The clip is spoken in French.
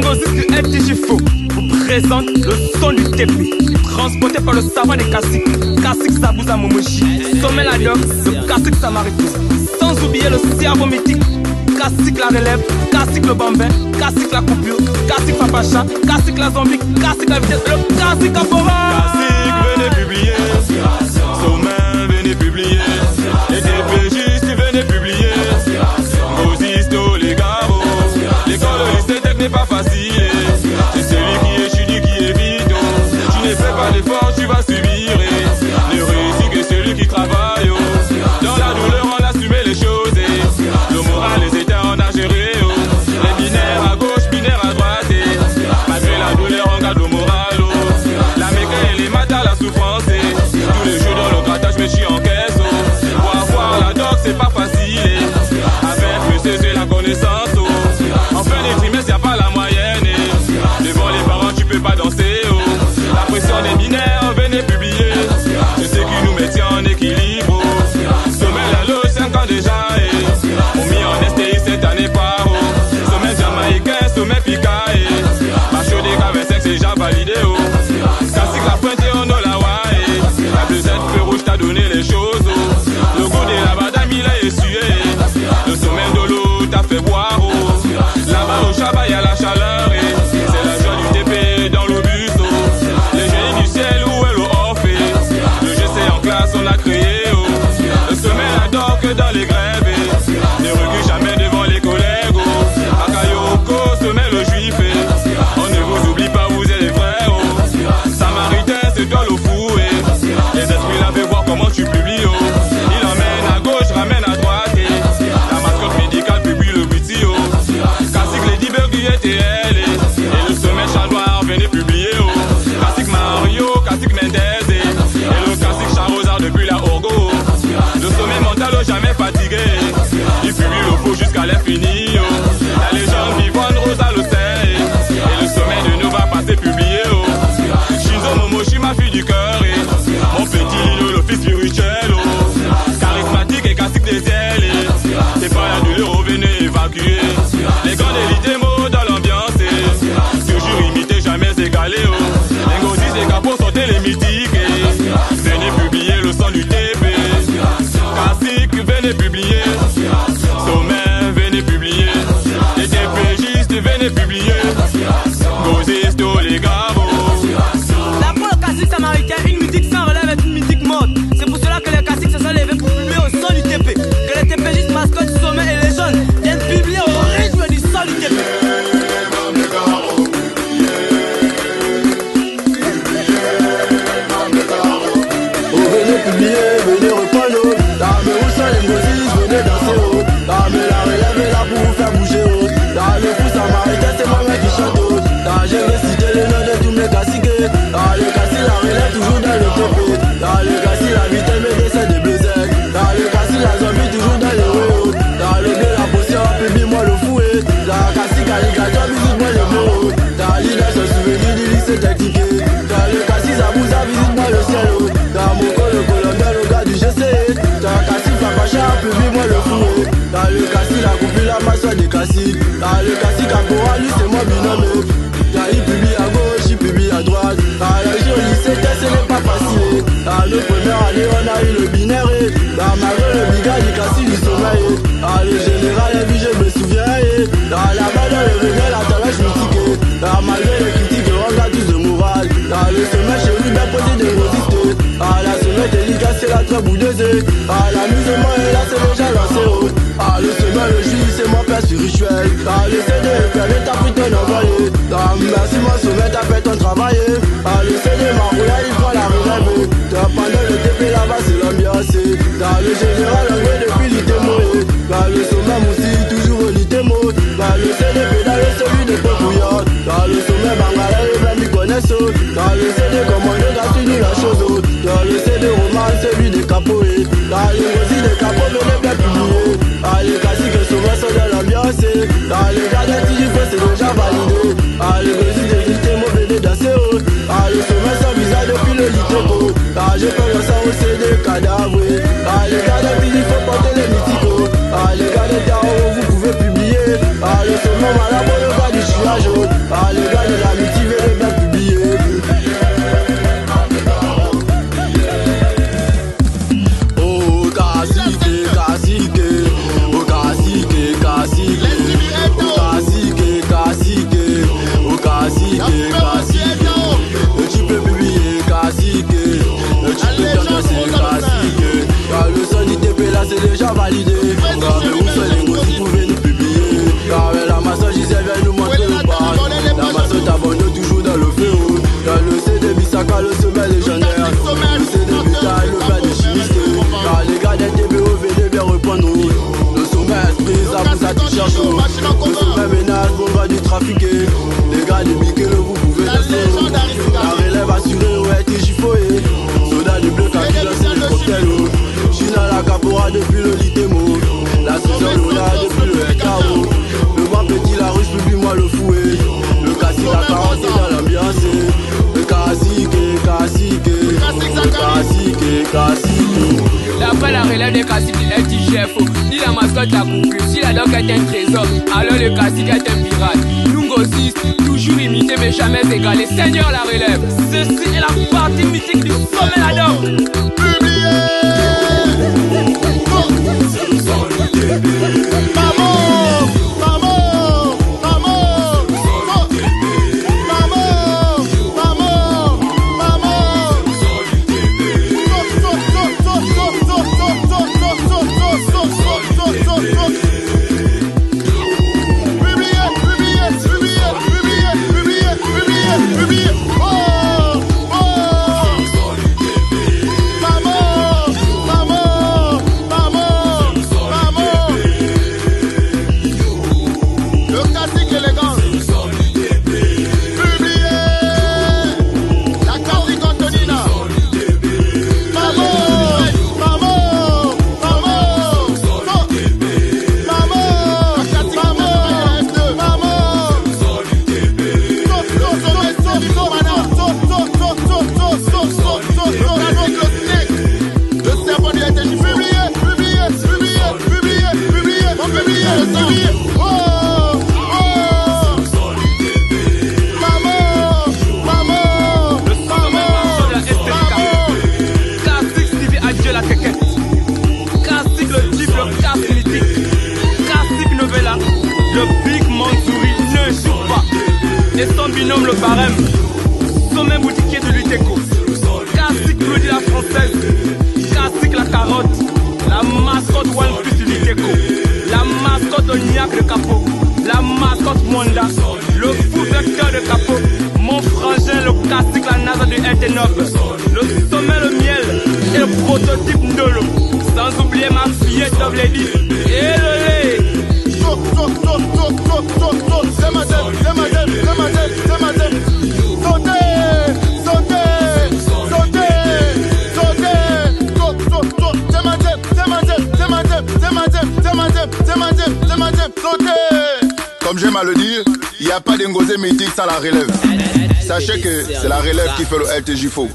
Ngozis du FDJ Faux vous présente le son du TP, transporté par le savant des Kassik, Kassik Sabouza Momoshi, Sommet la Doc, le Kassik Samarito, sans oublier le cerveau mythique, Kassik la relève, Kassik le bambin, Kassik la coupure, Kassik Papacha, Kassik la zombie, Kassik la vitesse, le Kassik Capora. Kassik venez publier, Sommet venez publier, les DPJ venez publier, Ngozis tous les gabos, l'école de l'esthétique n'est pas facile. C'est celui qui étudie qui évite. Tu ne fais pas d'effort, tu vas subir. Ne réussit que celui qui travaille. Dans la douleur on assume les choses. Le moral les états on a géré. Les binaires à gauche, binaires à droite. Malgré la douleur on garde le moral. La méca et les maths à la souffrance. Tous les jours dans le grattage je me suis en caisse. Pour avoir la doc c'est pas facile. Avec monsieur c'est la connaissance. En fin de trimestre y'a pas la moyenne. Devant les parents tu peux pas danser. La pression des binaires venez publier. C'est ce qui nous mettait en équilibre. Sommet la loge 5 ans déjà. On mis en STI cette année par sommet jamaïcain, sommet picaé. Macho des K25 c'est déjà validé. Kassik la pointe et on a la waïe. La bleuette feu rouge t'a donné les choses. Le goût de la badame il a essuyé. Le sommet de l'eau t'a fait boire. Là-bas au Chabat y'a la chaleur. C'est la joie du TP dans le bus. Les génies du ciel où est le off. Le GC en classe on a créé. Le sommet la doc dans les grèves. Ne recule jamais devant les collègues. Akayoko sommet le juif. On ne vous oublie pas, vous êtes les frères. Samaritain c'est toi le fou. Les esprits là veulent voir comment tu publies. Il emmène à gauche, ramène à droite. La mascotte médicale publie le petit. Kassik les Diber du ETL. Et le sommet chat noir venez publier. Kassik Mario, Kassik Mendez. Et le Kassik Charosard depuis la Orgo. Le sommet mental jamais fatigué. Il publie le faux jusqu'à l'infini. La légende vivante Rosa le sait. Et le sommet de nous va passer publié. Shinzo Momoshi ma fille du cœur. Mon petit Lino le fils spirituel. Charismatique et Kassik des ailes. C'est pas la douleur venez évacuer. Les grands d'élite mots dans l'ambiance. Toujours imité jamais égalé. Les Ngozis et Capos sont les mythiques. Venez publier le son du TP. Kassik venez publier. Sommet venez publier. Les TPJistes venez publier. Ngozis tous les gabos. La pour le Kassik Samaritain, une musique sans relève est une musique morte. C'est pour cela que les Kassik se sont levés pour publier au son du TP. Que les TPJistes mascottes du sommet et les jeunes viennent publier au rythme du son du TP. Venez publier, venez reprendre. Dans mes où sont les Ngozis, venez danser. Dans mes la relève est là pour vous faire bouger. Dans le fou Samaritain, c'est moi-même qui chante. Dans je vais citer le nom de tous mes Kassik. Dans le Kassik, la relève toujours dans le TP. Dans le Kassik, la vitesse me décède de bleuette. Dans le Kassik, la zombie toujours dans le haut. Dans le bleu, la potion, publie-moi le fouet. Dans Kassik, à l'égard, visite-moi le mot. Dans l'île, ce souvenir du lycée technique. Dans le Kassik, Sabouza, visite-moi le ciel. Dans mon col, le Colombien, le gars du GC. Dans Kassik, Papacha, publie-moi le fouet. Dans le Kassik, la coupure, la masse des Kassik. Dans le Kassik, Capora, lui, c'est moi binôme. Dans il publie à gauche, il publie à droite. Dans la région lycée, ce n'est pas facile. Dans le première année, on a eu le binaire. Dans ma gueule, le biga du Kassik du sommeil. Dans le général, et puis je me souviens. Dans la main, dans le réveil, la talage mythique. Dans malgré les critiques, on garde tous de moral. Dans le sommet, chez lui, bien posé de résister. Dans la sommet, délicat, c'est la très boudeuse. Dans l'amusement, et là, c'est déjà lancé. Dans le sommet, le juif, c'est mon père spirituel. Dans le CD, permet ta pris ton envoyé. Dans merci, mon sommet, t'as fait ton travail. Dans le CD, ma roulade, il prend la relève. Dans pendant le TP, là-bas, c'est l'ambiance. Dans le général, on veut depuis l'ITEMO. Dans le sommet, moussi, toujours l'ITEMO. Dans le CD, pédale, celui de Pokouya. Dans le sommet, Bangala, les blancs m'y connaissent. Dans le CD, commandé, t'as fini la chose. Dans le CD, roman, celui des capots. Dans les Ngozis des capots, venez bien publier. Dans les Kassik, le sommet, sont dans l'ambiance. Dans les gars des TJF, c'est déjà validé. Dans les Ngozis des l'ITEMO, venez danser. Dans le sommet, sans visa depuis le LITEMO. Dans je peux le sang, c'est des cadavres. Dans les gars des TJF, il faut porter les mythicos. Dans les gars des tarot, vous pouvez publier. Dans le sommet, malade, pour le gars du chiage. Gisèle vient nous montrer le parc. La masse t'abonne toujours dans le feu. Dans le CD Bissaka, le sommet légendaire. Le CD Bita, le plat de chimiste. Car les gars des TBO venaient bien reprendre. Le sommet esprit, ça vous a tout cherché. Le sommet ménage, bon va du trafiquer. Les gars des biquets, vous pouvez danser. La relève assurée, ouais, TJFOE. Soda du bleu, kaki, lancer le cocktail. China la capora depuis le Litemo. La saison Lola depuis le Ekao. Le moi petit, la ruche, publie-moi le fouet. Le cacique, la carotte est dans l'ambiance. Le cacique. D'après la relève des caciques du FTGF, si la mascotte a coupé, si la doc est un trésor, alors le cacique est un pirate. Lungo 6, toujours imité mais jamais égalé. Seigneur la relève. Ceci est la partie mythique du sommet la doc. Le Big Mansouri ne joue pas. Et son binôme le barème. Sommet boutiquier de l'Uteco. Classique Claudie la française. Classique la carotte. La mascotte One Plus de l'Uteco. La mascotte Ognac de Capot. La mascotte Mwanda. Le fou vecteur de Capot. Mon frangin le classique la NASA de LT9. Le sommet le miel. Et le prototype Ndolo. Sans oublier ma fillette Double Lady. Et le lait. Comme j'aime à le dire, il n'y a pas d'engosé mythique sans la relève. Sachez que c'est la relève qui fait le LTJFO.